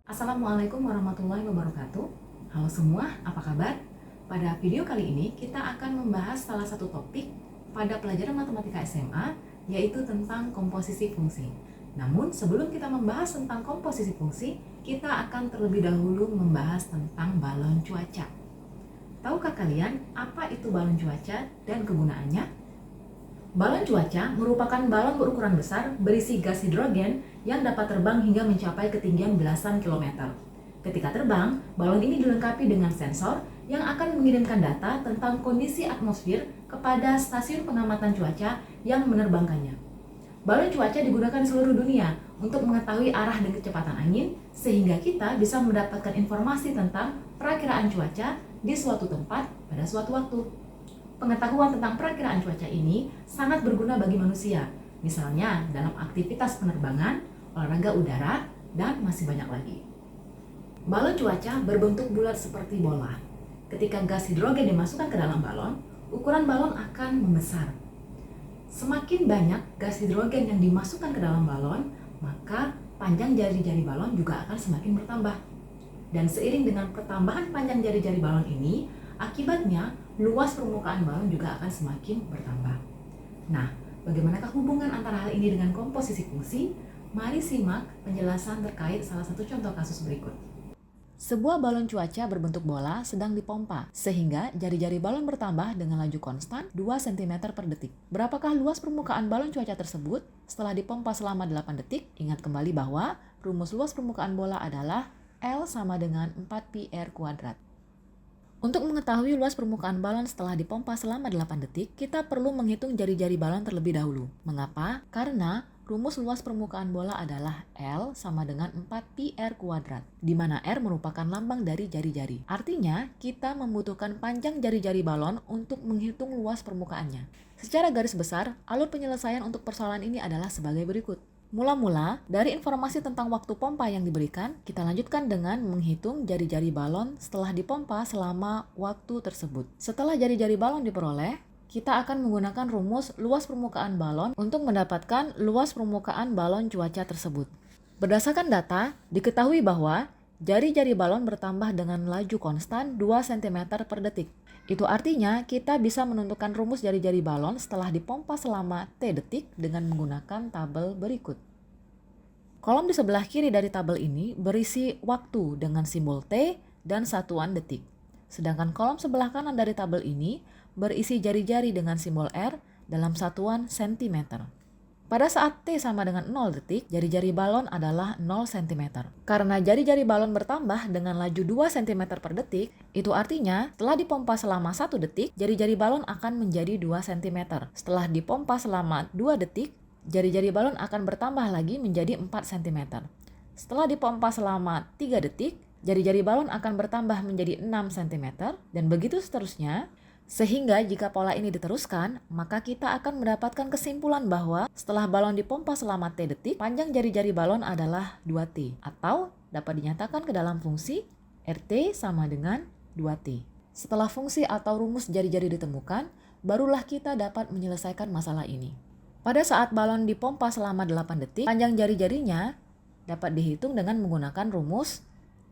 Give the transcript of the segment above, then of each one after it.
Assalamualaikum warahmatullahi wabarakatuh. Halo semua, apa kabar? Pada video kali ini kita akan membahas salah satu topik pada pelajaran matematika SMA, yaitu tentang komposisi fungsi. Namun sebelum kita membahas tentang komposisi fungsi, kita akan terlebih dahulu membahas tentang balon cuaca. Tahukah kalian apa itu balon cuaca dan kegunaannya? Balon cuaca merupakan balon berukuran besar berisi gas hidrogen yang dapat terbang hingga mencapai ketinggian belasan kilometer. Ketika terbang, balon ini dilengkapi dengan sensor yang akan mengirimkan data tentang kondisi atmosfer kepada stasiun pengamatan cuaca yang menerbangkannya. Balon cuaca digunakan di seluruh dunia untuk mengetahui arah dan kecepatan angin, sehingga kita bisa mendapatkan informasi tentang perakiraan cuaca di suatu tempat pada suatu waktu. Pengetahuan tentang perakiraan cuaca ini sangat berguna bagi manusia, misalnya dalam aktivitas penerbangan, olahraga udara, dan masih banyak lagi. Balon cuaca berbentuk bulat seperti bola. Ketika gas hidrogen dimasukkan ke dalam balon, ukuran balon akan membesar. Semakin banyak gas hidrogen yang dimasukkan ke dalam balon, maka panjang jari-jari balon juga akan semakin bertambah. Dan seiring dengan pertambahan panjang jari-jari balon ini, akibatnya luas permukaan balon juga akan semakin bertambah. Nah, bagaimanakah hubungan antara hal ini dengan komposisi fungsi? Mari simak penjelasan terkait salah satu contoh kasus berikut. Sebuah balon cuaca berbentuk bola sedang dipompa, sehingga jari-jari balon bertambah dengan laju konstan 2 cm per detik. Berapakah luas permukaan balon cuaca tersebut setelah dipompa selama 8 detik? Ingat kembali bahwa rumus luas permukaan bola adalah L sama dengan 4πr². Untuk mengetahui luas permukaan balon setelah dipompa selama 8 detik, kita perlu menghitung jari-jari balon terlebih dahulu. Mengapa? Karena rumus luas permukaan bola adalah L sama dengan 4πr², di mana R merupakan lambang dari jari-jari. Artinya, kita membutuhkan panjang jari-jari balon untuk menghitung luas permukaannya. Secara garis besar, alur penyelesaian untuk persoalan ini adalah sebagai berikut. Mula-mula, dari informasi tentang waktu pompa yang diberikan, kita lanjutkan dengan menghitung jari-jari balon setelah dipompa selama waktu tersebut. Setelah jari-jari balon diperoleh, kita akan menggunakan rumus luas permukaan balon untuk mendapatkan luas permukaan balon cuaca tersebut. Berdasarkan data, diketahui bahwa jari-jari balon bertambah dengan laju konstan 2 cm per detik. Itu artinya kita bisa menentukan rumus jari-jari balon setelah dipompa selama T detik dengan menggunakan tabel berikut. Kolom di sebelah kiri dari tabel ini berisi waktu dengan simbol T dan satuan detik. Sedangkan kolom sebelah kanan dari tabel ini berisi jari-jari dengan simbol R dalam satuan cm. Pada saat T sama dengan 0 detik, jari-jari balon adalah 0 cm. Karena jari-jari balon bertambah dengan laju 2 cm per detik, itu artinya setelah dipompa selama 1 detik, jari-jari balon akan menjadi 2 cm. Setelah dipompa selama 2 detik, jari-jari balon akan bertambah lagi menjadi 4 cm. Setelah dipompa selama 3 detik, jari-jari balon akan bertambah menjadi 6 cm, dan begitu seterusnya. Sehingga jika pola ini diteruskan, maka kita akan mendapatkan kesimpulan bahwa setelah balon dipompa selama T detik, panjang jari-jari balon adalah 2T, atau dapat dinyatakan ke dalam fungsi RT sama dengan 2T. Setelah fungsi atau rumus jari-jari ditemukan, barulah kita dapat menyelesaikan masalah ini. Pada saat balon dipompa selama 8 detik, panjang jari-jarinya dapat dihitung dengan menggunakan rumus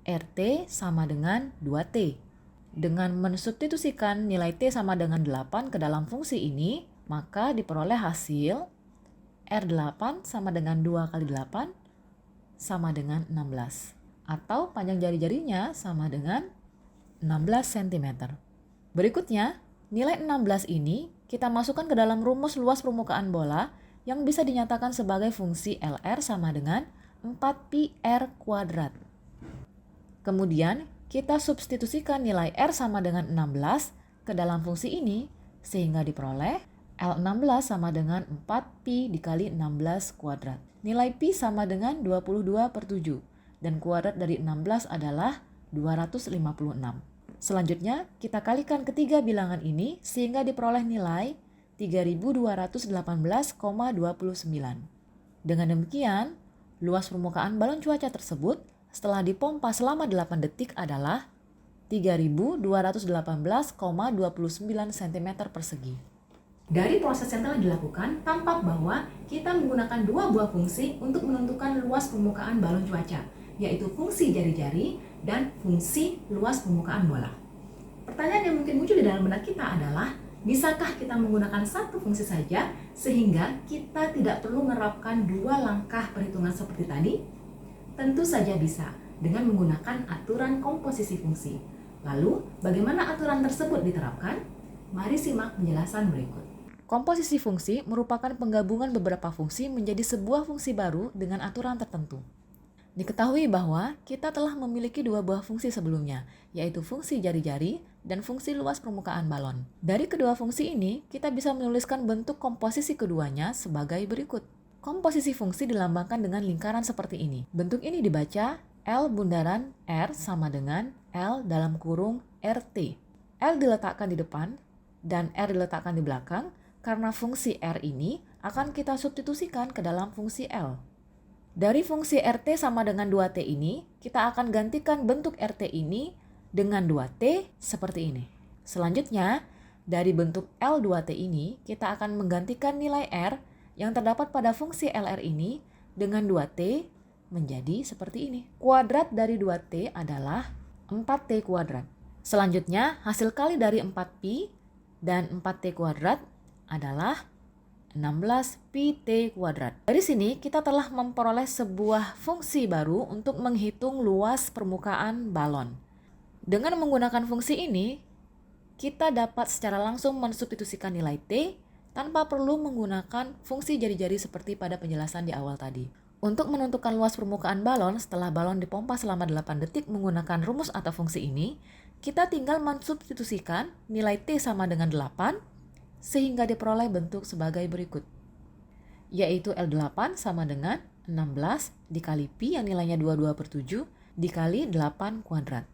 RT sama dengan 2T. Dengan mensubstitusikan nilai T sama dengan 8 ke dalam fungsi ini, maka diperoleh hasil R8 sama dengan 2 kali 8 sama dengan 16. Atau panjang jari-jarinya sama dengan 16 cm. Berikutnya, nilai 16 ini kita masukkan ke dalam rumus luas permukaan bola yang bisa dinyatakan sebagai fungsi LR sama dengan 4πr². Kemudian, kita substitusikan nilai R sama dengan 16 ke dalam fungsi ini, sehingga diperoleh L16 sama dengan 4π dikali 16 kuadrat. Nilai π sama dengan 22/7, dan kuadrat dari 16 adalah 256. Selanjutnya, kita kalikan ketiga bilangan ini, sehingga diperoleh nilai 3218,29. Dengan demikian, luas permukaan balon cuaca tersebut setelah dipompa selama 8 detik adalah 3218,29 cm persegi. Dari proses yang telah dilakukan, tampak bahwa kita menggunakan dua buah fungsi untuk menentukan luas permukaan balon cuaca, yaitu fungsi jari-jari dan fungsi luas permukaan bola. Pertanyaan yang mungkin muncul di dalam benak kita adalah, bisakah kita menggunakan satu fungsi saja sehingga kita tidak perlu menerapkan dua langkah perhitungan seperti tadi? Tentu saja bisa, dengan menggunakan aturan komposisi fungsi. Lalu, bagaimana aturan tersebut diterapkan? Mari simak penjelasan berikut. Komposisi fungsi merupakan penggabungan beberapa fungsi menjadi sebuah fungsi baru dengan aturan tertentu. Diketahui bahwa kita telah memiliki dua buah fungsi sebelumnya, yaitu fungsi jari-jari dan fungsi luas permukaan balon. Dari kedua fungsi ini, kita bisa menuliskan bentuk komposisi keduanya sebagai berikut. Komposisi fungsi dilambangkan dengan lingkaran seperti ini. Bentuk ini dibaca L bundaran R sama dengan L dalam kurung RT. L diletakkan di depan dan R diletakkan di belakang karena fungsi R ini akan kita substitusikan ke dalam fungsi L. Dari fungsi RT sama dengan 2T ini, kita akan gantikan bentuk RT ini dengan 2T seperti ini. Selanjutnya, dari bentuk L2T ini, kita akan menggantikan nilai R yang terdapat pada fungsi LR ini dengan 2T menjadi seperti ini. Kuadrat dari 2T adalah 4T kuadrat. Selanjutnya, hasil kali dari 4Pi dan 4T kuadrat adalah 16 pi-t kuadrat. Dari sini kita telah memperoleh sebuah fungsi baru untuk menghitung luas permukaan balon. Dengan menggunakan fungsi ini, kita dapat secara langsung mensubstitusikan nilai T tanpa perlu menggunakan fungsi jari-jari seperti pada penjelasan di awal tadi. Untuk menentukan luas permukaan balon setelah balon dipompa selama 8 detik menggunakan rumus atau fungsi ini, kita tinggal mensubstitusikan nilai T sama dengan 8 sehingga diperoleh bentuk sebagai berikut, yaitu L8 sama dengan 16 dikali Pi yang nilainya 22/7 dikali 8 kuadrat.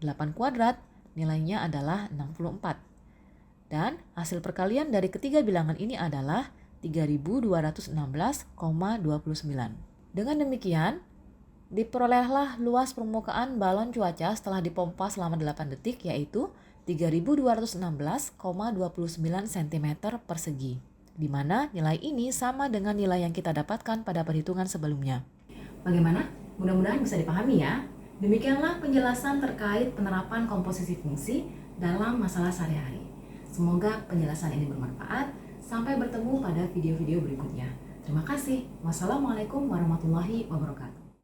8 kuadrat nilainya adalah 64. Dan hasil perkalian dari ketiga bilangan ini adalah 3216,29. Dengan demikian, diperolehlah luas permukaan balon cuaca setelah dipompa selama 8 detik yaitu 3216,29 cm persegi, di mana nilai ini sama dengan nilai yang kita dapatkan pada perhitungan sebelumnya. Bagaimana? Mudah-mudahan bisa dipahami ya. Demikianlah penjelasan terkait penerapan komposisi fungsi dalam masalah sehari-hari. Semoga penjelasan ini bermanfaat. Sampai bertemu pada video-video berikutnya. Terima kasih. Wassalamualaikum warahmatullahi wabarakatuh.